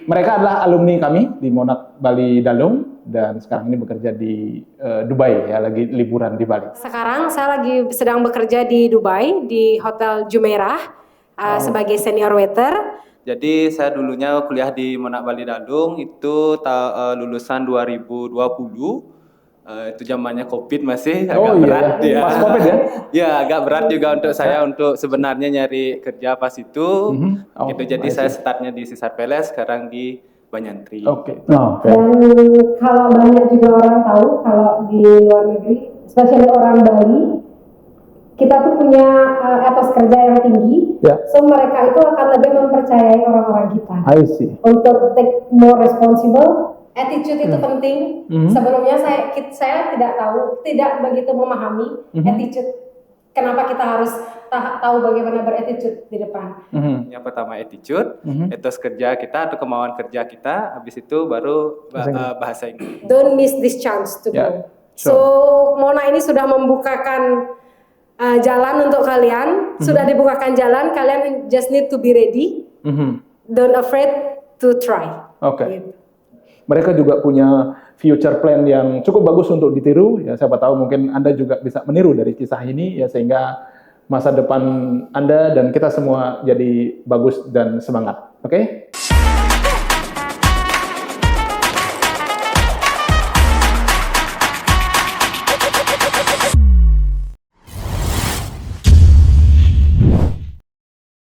mereka adalah alumni kami di Monak Bali Dalung dan sekarang ini bekerja di Dubai ya, lagi liburan di Bali. Sekarang saya lagi sedang bekerja di Dubai di Hotel Jumeirah sebagai senior waiter. Jadi saya dulunya kuliah di Monak Bali Dalung itu lulusan 2020. Itu zamannya COVID masih agak berat ya. Pas COVID ya? Ya agak berat juga untuk saya untuk sebenarnya nyari kerja pas itu. Gitu. Jadi saya startnya di Sisar Peles, sekarang di Banyantri. Oke. Dan kalau banyak juga orang tahu kalau di luar negeri, especially orang Bali, kita tuh punya etos kerja yang tinggi, so mereka itu akan lebih mempercayai orang-orang kita. I see. Untuk take more responsible, attitude itu penting. Sebelumnya saya tidak tahu, tidak begitu memahami attitude. Kenapa kita harus tahu bagaimana berattitude di depan? Yang pertama attitude, etos kerja kita atau kemauan kerja kita. Habis itu baru bahasa Inggris. Don't miss this chance to go. So Mona ini sudah membukakan jalan untuk kalian, sudah dibukakan jalan, kalian just need to be ready, don't afraid to try. Oke. Mereka juga punya future plan yang cukup bagus untuk ditiru, ya siapa tahu mungkin Anda juga bisa meniru dari kisah ini, ya sehingga masa depan Anda dan kita semua jadi bagus dan semangat, oke?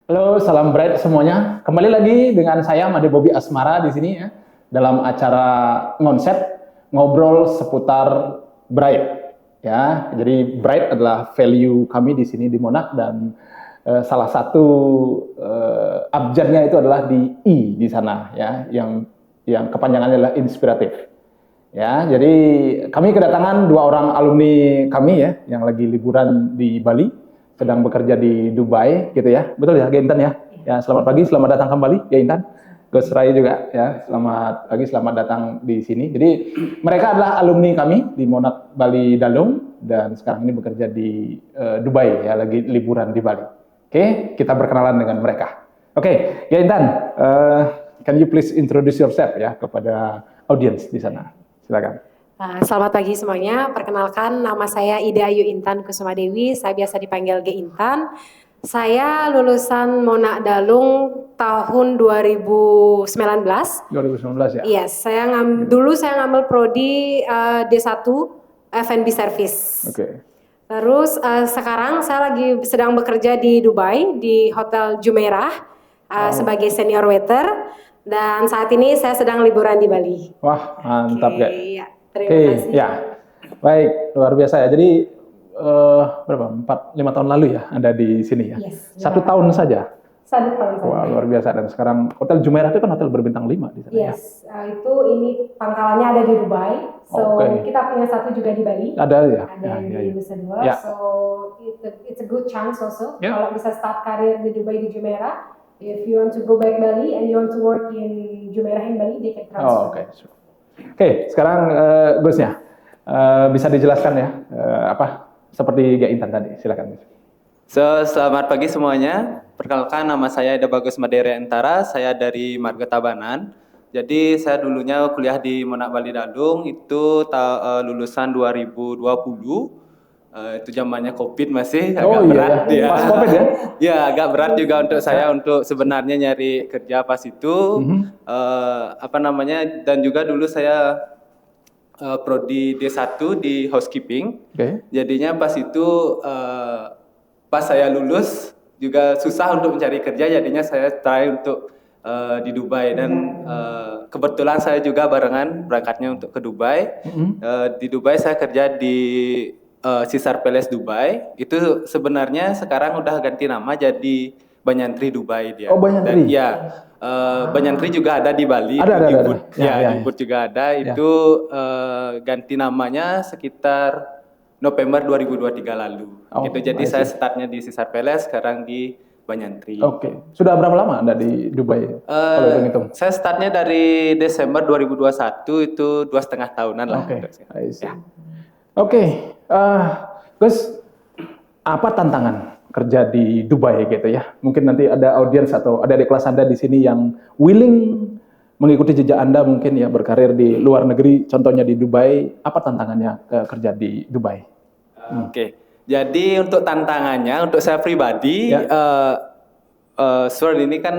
Halo, salam bright semuanya. Kembali lagi dengan saya Made Bobby Asmara di sini ya, dalam acara Ngonsep, ngobrol seputar bright ya. Jadi bright adalah value kami di sini di Monak dan salah satu abjadnya itu adalah di I di sana ya, yang kepanjangannya adalah inspiratif. Ya, jadi kami kedatangan dua orang alumni kami ya yang lagi liburan di Bali, sedang bekerja di Dubai gitu ya. Betul ya, Intan ya? Ya, selamat pagi, selamat datang kembali ya Intan. Gus Rai juga ya, selamat pagi, selamat datang di sini. Jadi mereka adalah alumni kami di Monak Bali Dalung dan sekarang ini bekerja di Dubai ya, lagi liburan di Bali. Oke, kita berkenalan dengan mereka. Oke, ya Intan, can you please introduce yourself ya kepada audience di sana? Silakan. Selamat pagi semuanya, perkenalkan nama saya Ida Ayu Intan Kusuma Dewi, saya biasa dipanggil Ge Intan. Saya lulusan Monak Dalung tahun 2019. 2019 ya? Yes, dulu saya ngambil prodi D1 F&B Service. Oke. Terus sekarang saya lagi sedang bekerja di Dubai di Hotel Jumeirah sebagai senior waiter dan saat ini saya sedang liburan di Bali. Wah, mantap ya. Ya. Terima kasih. Ya, baik, luar biasa ya. Jadi berapa? 4-5 tahun lalu ya Anda di sini ya? Yes, 1 tahun saja? 1 tahun saja. Wah, luar biasa. Dan sekarang Hotel Jumeirah itu kan hotel berbintang 5 di sana. Yes, ini pangkalannya ada di Dubai. So kita punya satu juga di Bali. Ada ya? Ada di Nusa Dua. Ya. So it's a good chance also. Kalau bisa start karir di Dubai di Jumeirah. If you want to go back Bali and you want to work in Jumeirah in Bali, they can transfer. Oke, sekarang Gusnya bisa dijelaskan ya apa seperti Ge Intan tadi, silakan. Selamat pagi semuanya. Perkenalkan nama saya Ida Bagus Madere Antara, saya dari Marga Tabanan. Jadi saya dulunya kuliah di Monak Bali Dalung itu lulusan 2020. Itu zamannya COVID masih agak berat ya. Pas COVID ya? Ya agak berat juga untuk saya untuk sebenarnya nyari kerja pas itu. Dan juga dulu saya prodi D1 di housekeeping. Jadinya pas itu pas saya lulus juga susah untuk mencari kerja, jadinya saya try untuk di Dubai dan kebetulan saya juga barengan berangkatnya untuk ke Dubai. Di Dubai saya kerja di Sisar Palace Dubai. Itu sebenarnya sekarang udah ganti nama jadi Banyantri Dubai dia. Oh, Banyantri. Ya, Banyantri juga ada di Bali. Ada. Di Ubud juga ada. Itu ganti namanya sekitar November 2023 lalu. Jadi saya startnya di Sisar Palace, sekarang di Banyantri. Oke. Sudah berapa lama Anda di Dubai? Kalau hitung-hitung. Saya startnya dari Desember 2021, itu 2,5 tahunan lah. Oke. Gus, apa tantangan kerja di Dubai gitu ya? Mungkin nanti ada audiens atau ada di kelas Anda di sini yang willing mengikuti jejak Anda mungkin ya berkarir di luar negeri, contohnya di Dubai, apa tantangannya kerja di Dubai? Oke. Jadi untuk tantangannya, untuk saya pribadi, Sword ini kan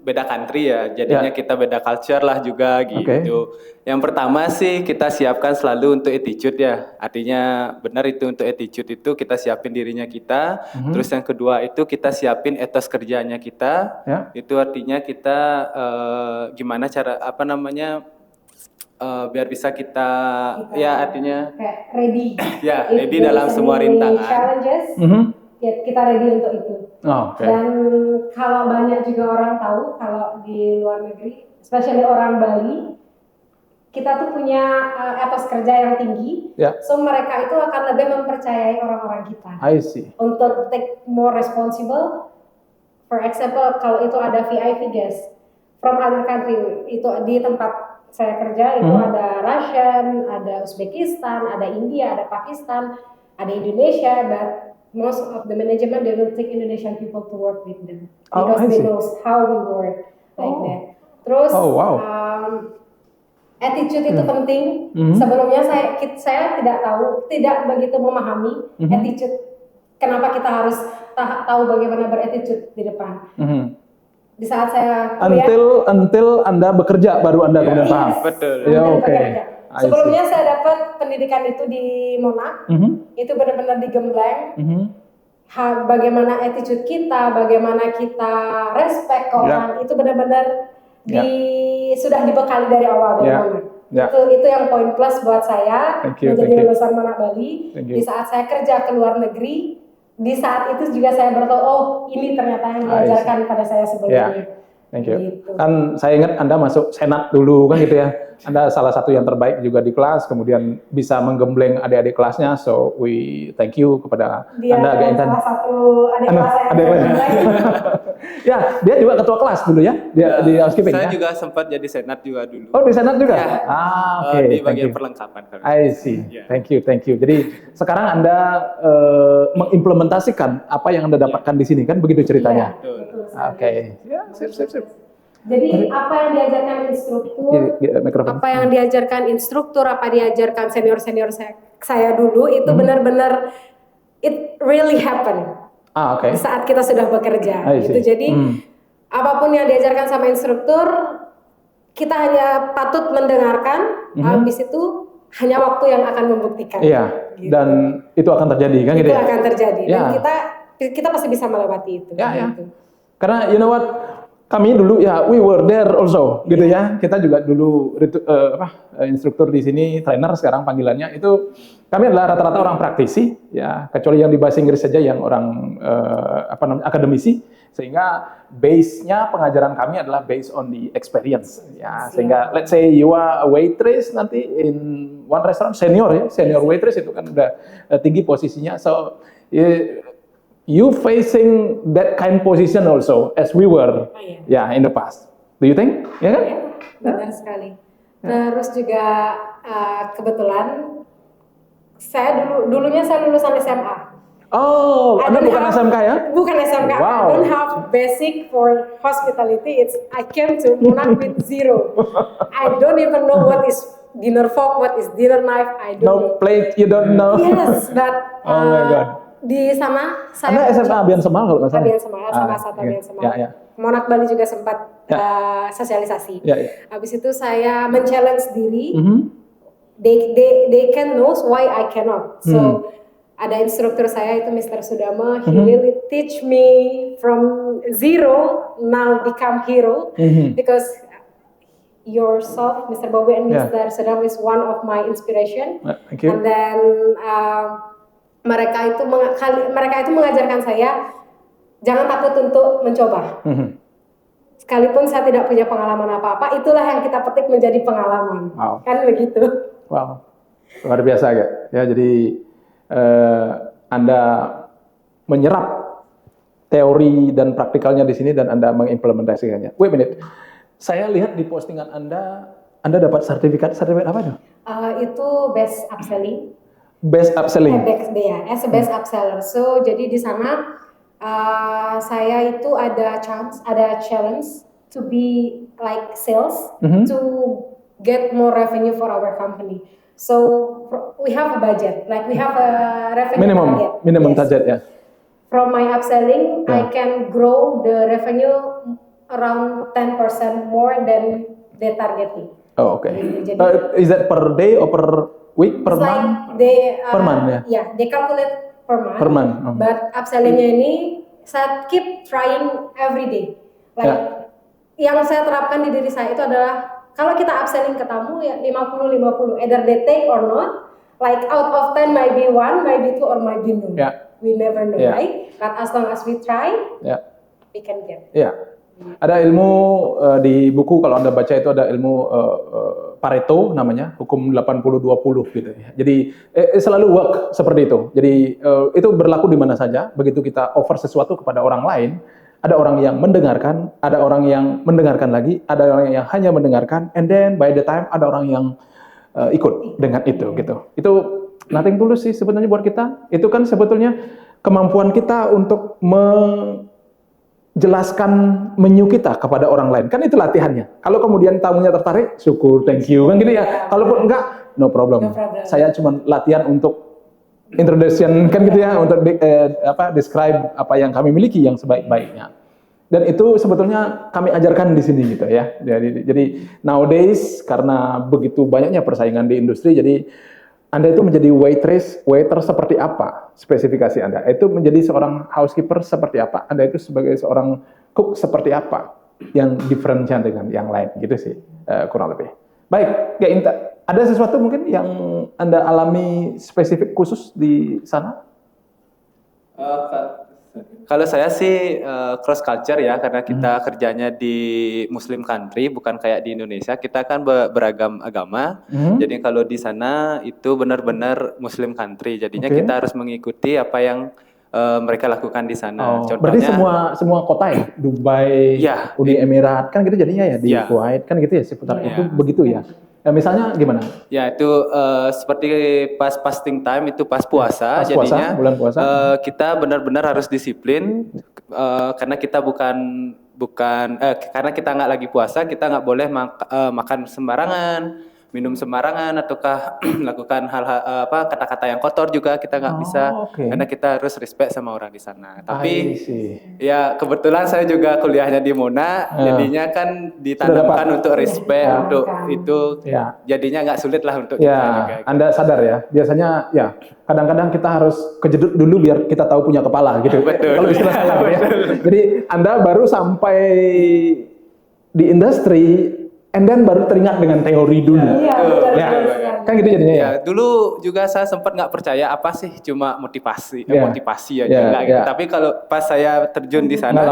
beda country ya, jadinya kita beda culture lah juga gitu. Yang pertama sih kita siapkan selalu untuk attitude ya, artinya benar itu untuk attitude itu kita siapin dirinya kita. Terus yang kedua itu kita siapin etos kerjanya kita. Itu artinya kita gimana cara biar bisa kita ya artinya kayak ready. Ya, ready dalam semua rintangan. Challenges, ya kita ready untuk itu. Dan kalau banyak juga orang tahu kalau di luar negeri, especially orang Bali, kita tuh punya etos kerja yang tinggi. So mereka itu akan lebih mempercayai orang-orang kita. I see. Untuk take more responsible. For example, kalau itu ada VIP guest from other country, itu di tempat saya kerja itu ada Russian, ada Uzbekistan, ada India, ada Pakistan, ada Indonesia, but most of the management they will take Indonesian people to work with them because they know how we work like that. Terus attitude itu penting. Sebelumnya saya tidak begitu memahami attitude. Kenapa kita harus tahu bagaimana berattitude di depan? Di saat saya kuliah, until Anda bekerja baru Anda kemudian paham. Betul. Ya, Sebelumnya saya dapat pendidikan itu di Monaco. Itu benar-benar digembleng. Bagaimana attitude kita, bagaimana kita respect ke orang, itu benar-benar sudah dibekali dari awal dari Monaco. Itu yang poin plus buat saya menjadi lulusan Monaco Bali. Di saat saya kerja ke luar negeri, di saat itu juga saya bertahu, ini ternyata yang diajarkan pada saya sebelumnya. Thank you. Gitu. Kan saya ingat Anda masuk Senat dulu kan gitu ya. Anda salah satu yang terbaik juga di kelas, kemudian bisa menggembleng adik-adik kelasnya. So we thank you kepada Anda. Dia salah satu adik kelas saya. Ya, dia juga ketua kelas dulu ya di housekeeping. Saya juga sempat jadi Senat juga dulu. Oh, di Senat juga? Oke. Di bagian perlengkapan. I see. Thank you. Jadi sekarang Anda mengimplementasikan apa yang Anda dapatkan di sini kan begitu ceritanya. Oke. Ya, sip. Jadi apa yang diajarkan instruktur, apa diajarkan senior saya dulu itu benar-benar it really happen. Di saat kita sudah bekerja. Gitu. Jadi apapun yang diajarkan sama instruktur, kita hanya patut mendengarkan. Habis itu hanya waktu yang akan membuktikan. Iya. Gitu. Dan itu akan terjadi kan? Itu akan terjadi. Dan kita pasti bisa melewati itu. Gitu. Karena you know what? Kami dulu we were there also, gitu ya. Kita juga dulu instruktur di sini, trainer sekarang panggilannya itu. Kami adalah rata-rata orang praktisi, ya. Kecuali yang di bahasa Inggris saja yang orang akademisi, sehingga base-nya pengajaran kami adalah based on the experience, ya. Sehingga let's say you are a waitress nanti in one restaurant senior waitress itu kan udah tinggi posisinya, so you facing that kind position also as we were in the past. Do you think? Ya kan? Benar sekali. Terus juga kebetulan saya dulunya saya lulusan SMA. Oh, Anda bukan SMK ya? Bukan SMK. Wow. I don't have basic for hospitality. I came to Monaco with zero. I don't even know what is dinner fork, what is dinner knife. I don't know. No plate, you don't know. Yes, but oh my God. Di sana saya Anda SMA Abian Semal kalau nggak salah. Abian Semal, Abian Semal. Monaco Bali juga sempat sosialisasi. Habis itu saya men-challenge diri. They can know why I cannot. So ada instruktur saya itu Mr. Sudama. He really teach me from zero now become hero because yourself, Mr. Bobby and Mr. Sudama is one of my inspiration. Thank you. And then mereka itu mengajarkan saya jangan takut untuk mencoba. Sekalipun saya tidak punya pengalaman apa-apa, itulah yang kita petik menjadi pengalaman. Wow. Kan begitu. Wow, luar biasa ya. Jadi Anda menyerap teori dan praktikalnya di sini dan Anda mengimplementasikannya. Wait a minute, saya lihat di postingan Anda dapat sertifikat apa itu? Itu best upselling. Best upselling. As a best upseller. So jadi di sana saya itu ada challenge to be like sales to get more revenue for our company. So we have a budget, like we have a revenue target. Minimum target, yeah. From my upselling, I can grow the revenue around 10% more than the targeting. Oh, okay. Is that per day or per week, per month? Like per month, ya? Yeah, they calculate per month. Per month. But upsellingnya ini saya keep trying every day. Like yang saya terapkan di diri saya itu adalah kalau kita upselling ke tamu ya 50-50, either they take or not. Like out of 10 might be 1, might be 2, or might be none. We never know, right? But as long as we try, we can get. Ada ilmu di buku, kalau Anda baca itu ada ilmu Pareto namanya, hukum 80-20 gitu ya. Jadi selalu work seperti itu. Jadi itu berlaku di mana saja. Begitu kita offer sesuatu kepada orang lain, ada orang yang mendengarkan, ada orang yang mendengarkan lagi, ada orang yang hanya mendengarkan, and then by the time ada orang yang ikut dengan itu gitu. Itu nothing tulus sih sebenarnya buat kita. Itu kan sebetulnya kemampuan kita untuk menjelaskan menu kita kepada orang lain. Kan itu latihannya. Kalau kemudian tamunya tertarik, syukur, thank you kan gitu ya. Kalaupun enggak, no problem. Saya cuma latihan untuk introduction kan gitu ya, untuk describe apa yang kami miliki yang sebaik-baiknya. Dan itu sebetulnya kami ajarkan di sini gitu ya. Jadi nowadays karena begitu banyaknya persaingan di industri, jadi Anda itu menjadi waiter seperti apa spesifikasi Anda? Itu menjadi seorang housekeeper seperti apa? Anda itu sebagai seorang cook seperti apa? Yang diferensial dengan yang lain gitu sih kurang lebih. Baik, ya Inta, ada sesuatu mungkin yang Anda alami spesifik khusus di sana? Kalau saya sih cross culture ya, karena kita kerjanya di Muslim country, bukan kayak di Indonesia. Kita kan beragam agama. Jadi kalau di sana itu benar-benar Muslim country. Jadinya kita harus mengikuti apa yang mereka lakukan di sana. Contohnya, berarti semua kota ya, Dubai, Uni Emirat kan gitu jadinya ya, di Kuwait kan gitu ya, seputar itu begitu ya. Ya, misalnya gimana? Ya itu seperti pas fasting time itu pas puasa, jadinya bulan puasa. Kita benar-benar harus disiplin karena kita karena kita nggak lagi puasa, kita nggak boleh makan sembarangan, minum sembarangan, ataukah melakukan hal-hal kata-kata yang kotor juga kita nggak bisa, karena kita harus respect sama orang di sana. Tapi ya kebetulan saya juga kuliahnya di Mona, jadinya kan ditanamkan untuk respect, untuk itu, jadinya nggak sulit lah untuk kita juga. Anda sadar ya, biasanya ya kadang-kadang kita harus kejedut dulu biar kita tahu punya kepala gitu. Kalau istilah saya ya. Jadi Anda baru sampai di industri, and then baru teringat dengan teori dulu. Kan gitu jadinya ya. Dulu juga saya sempat nggak percaya apa sih cuma motivasi aja enggak gitu. Tapi kalau pas saya terjun di sana,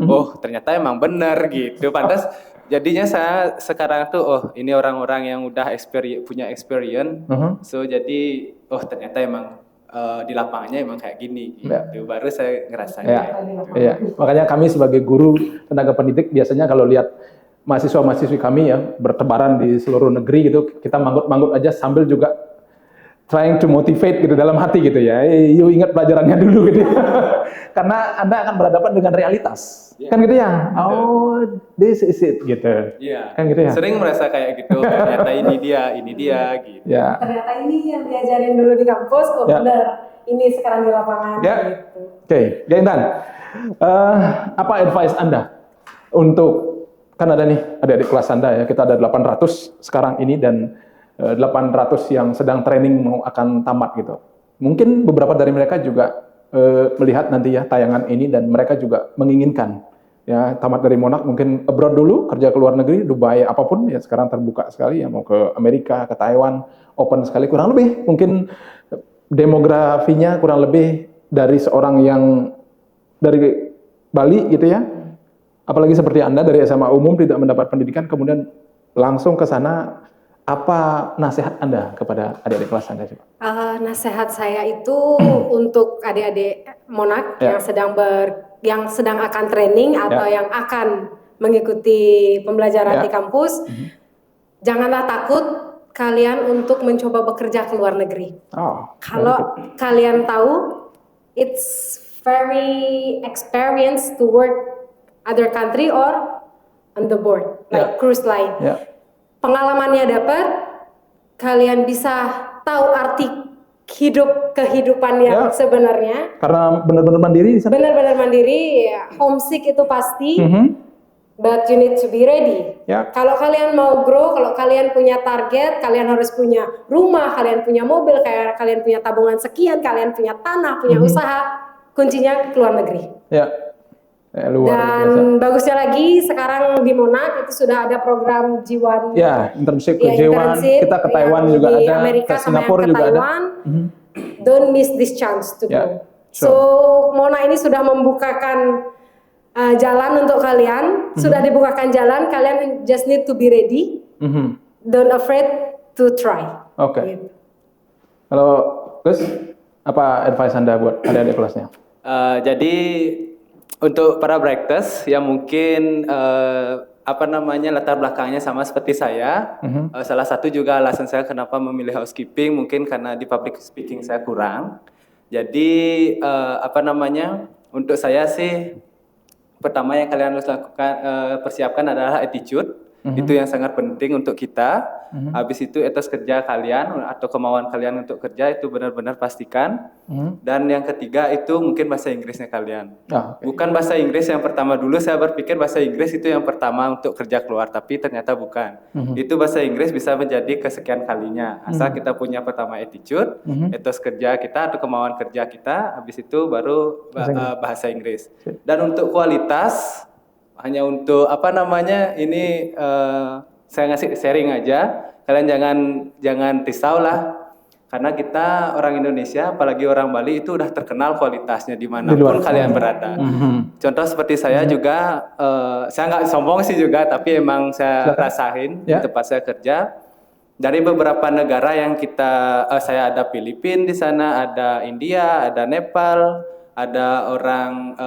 oh ternyata emang benar gitu. Pantas jadinya saya sekarang tuh ini orang-orang yang udah punya experience. So jadi ternyata emang di lapangannya emang kayak gini gitu. Baru saya ngerasain Makanya kami sebagai guru tenaga pendidik biasanya kalau lihat mahasiswa-mahasiswi kami ya bertebaran di seluruh negeri gitu, kita manggut-manggut aja sambil juga trying to motivate gitu dalam hati gitu ya. You ingat pelajarannya dulu gitu. Karena Anda akan berhadapan dengan realitas. Kan gitu ya. Oh, this is it gitu. Kan gitu ya. Sering merasa kayak gitu. Ternyata ini dia gitu. Ternyata ini yang diajarin dulu di kampus, benar. Ini sekarang di lapangan gitu. Oke, Intan. Apa advice Anda untuk, kan ada nih adik-adik kelas Anda ya, kita ada 800 sekarang ini dan 800 yang sedang training mau akan tamat gitu. Mungkin beberapa dari mereka juga melihat nanti ya tayangan ini dan mereka juga menginginkan ya tamat dari Monak mungkin abroad dulu, kerja ke luar negeri, Dubai apapun ya sekarang terbuka sekali ya, mau ke Amerika, ke Taiwan, open sekali, kurang lebih mungkin demografinya kurang lebih dari seorang yang dari Bali gitu ya. Apalagi seperti Anda dari SMA umum tidak mendapat pendidikan, kemudian langsung ke sana, apa nasihat Anda kepada adik-adik kelas Anda? Nasihat saya itu untuk adik-adik Monak yang sedang akan training atau yang akan mengikuti pembelajaran di kampus, janganlah takut kalian untuk mencoba bekerja ke luar negeri. Kalau kalian tahu, it's very experienced to work other country or on the board, like cruise line. Pengalamannya dapat, kalian bisa tahu arti kehidupan yang sebenarnya. Karena benar-benar mandiri di sana. Benar-benar mandiri, homesick itu pasti. But you need to be ready. Kalau kalian mau grow, kalau kalian punya target, kalian harus punya rumah, kalian punya mobil, kalian punya tabungan sekian, kalian punya tanah, punya usaha. Kuncinya keluar negeri. Luar Dan biasa. bagusnya lagi sekarang di Monaco itu sudah ada program J1. Internship ke J1. Kita ke Taiwan juga di ada. Amerika ke Singapura sama juga Taiwan. ada. Don't miss this chance to go. So Mona ini sudah membukakan jalan untuk kalian, sudah dibukakan jalan, kalian just need to be ready. Don't afraid to try. Oke. Kalau Gus, apa advice Anda buat adik-adik kelasnya? Jadi untuk para Brighters yang mungkin latar belakangnya sama seperti saya, salah satu juga alasan saya kenapa memilih housekeeping mungkin karena di public speaking saya kurang. Jadi untuk saya sih pertama yang kalian harus lakukan persiapkan adalah attitude. Itu yang sangat penting untuk kita. Habis itu etos kerja kalian atau kemauan kalian untuk kerja itu benar-benar pastikan. Dan yang ketiga itu mungkin bahasa Inggrisnya kalian. Bukan bahasa Inggris yang pertama, dulu saya berpikir bahasa Inggris itu yang pertama untuk kerja keluar, tapi ternyata bukan. Itu bahasa Inggris bisa menjadi kesekian kalinya. Asal kita punya pertama attitude, etos kerja kita atau kemauan kerja kita, habis itu baru bahasa Inggris. Dan untuk kualitas hanya untuk ini saya ngasih sharing aja. Kalian jangan risau lah, karena kita orang Indonesia apalagi orang Bali itu udah terkenal kualitasnya dimanapun kalian berada. Contoh seperti saya juga, saya nggak sombong sih juga, tapi emang saya rasain di tempat saya kerja. Dari beberapa negara yang saya ada Filipina di sana, ada India, ada Nepal, ada orang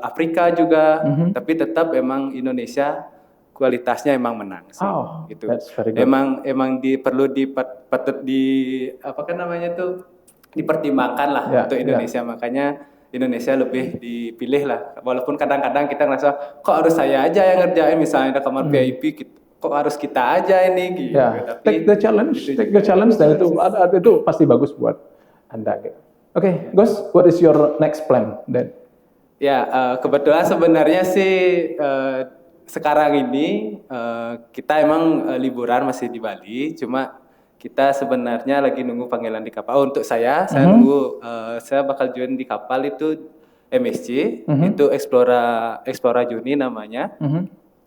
Afrika juga, tapi tetap emang Indonesia kualitasnya emang menang sih. Gitu. Emang perlu dipertimbangkan lah untuk Indonesia. Makanya Indonesia lebih dipilih lah. Walaupun kadang-kadang kita ngerasa kok harus saya aja yang ngerjain, misalnya ada kamar VIP, kok harus kita aja ini gitu. Tapi take the challenge dan itu pasti bagus buat Anda gitu. Oke, Gus, what is your next plan then? Kebetulan sebenarnya sih sekarang ini kita emang liburan masih di Bali, cuma kita sebenarnya lagi nunggu panggilan di kapal. Untuk saya nunggu, saya bakal join di kapal itu MSC, itu Explora Juni namanya.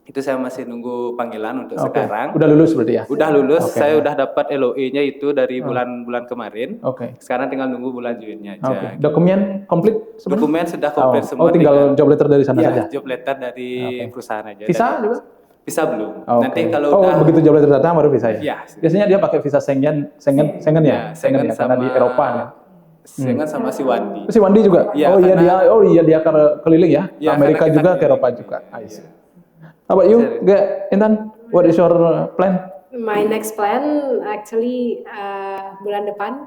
Itu saya masih nunggu panggilan untuk sekarang. Udah lulus berarti ya? Udah lulus, saya udah dapat LOE-nya itu dari bulan kemarin. Sekarang tinggal nunggu bulan Juni aja. Dokumen komplit? Dokumen sudah komplit semua. Tinggal job letter dari sana saja? Job letter dari perusahaan aja. Visa juga? Visa belum. Nanti kalau begitu job letter datang baru visa ya? Iya. Biasanya dia pakai visa Schengen ya? Schengen ya, karena di Eropa ya? Schengen sama si Wandi. Si Wandi juga? Dia keliling ya? Amerika juga, ke Eropa juga. How about you, Intan? What is your plan? My next plan actually bulan depan.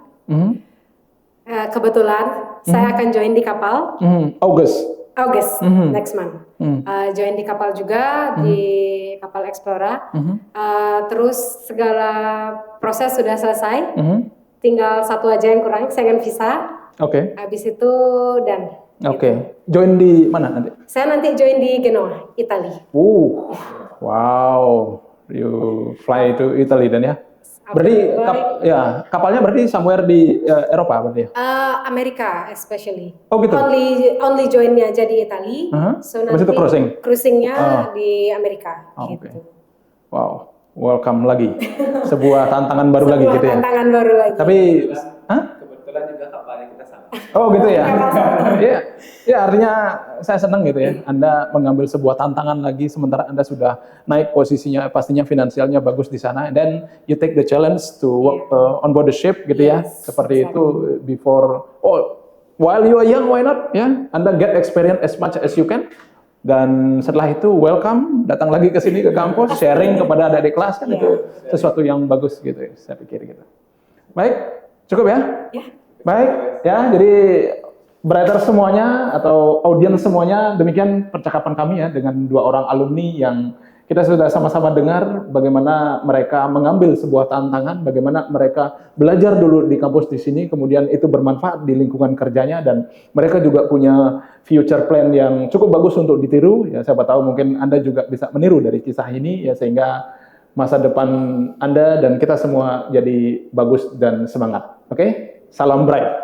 Kebetulan saya akan join di kapal. August next month. Join di kapal juga, di kapal Explora. Terus segala proses sudah selesai. Tinggal satu aja yang kurang, Schengen visa. Habis itu dan. Join di mana nanti? Saya nanti join di Genoa, Italia. Wow, you fly to Italy dan ya? Berarti kapalnya berarti somewhere di Eropa berarti ya? Amerika especially. Gitu. Only joinnya aja di Italia. So nanti itu cruisingnya di Amerika. Gitu. Wow, welcome lagi. Sebuah tantangan baru lagi gitu ya? Tantangan baru lagi. Tapi, kebetulan juga kapalnya kita sama. Gitu ya? Ya artinya saya senang gitu ya. Anda mengambil sebuah tantangan lagi sementara Anda sudah naik posisinya, pastinya finansialnya bagus di sana. And then you take the challenge to work on board the ship gitu ya. Seperti itu before, while you are young, why not? Ya, Anda get experience as much as you can. Dan setelah itu welcome, datang lagi ke sini ke kampus, sharing kepada adik-adik kelas kan itu sesuatu yang bagus gitu ya, saya pikir gitu. Baik, cukup ya? Baik, ya jadi Brighter semuanya atau audiens semuanya, demikian percakapan kami ya dengan dua orang alumni yang Kita sudah sama-sama dengar bagaimana mereka mengambil sebuah tantangan, bagaimana mereka belajar dulu di kampus di sini, kemudian itu bermanfaat di lingkungan kerjanya, dan mereka juga punya future plan yang cukup bagus untuk ditiru. Ya, siapa tahu mungkin Anda juga bisa meniru dari kisah ini, ya, sehingga masa depan Anda dan kita semua jadi bagus dan semangat. Oke? Salam Bright.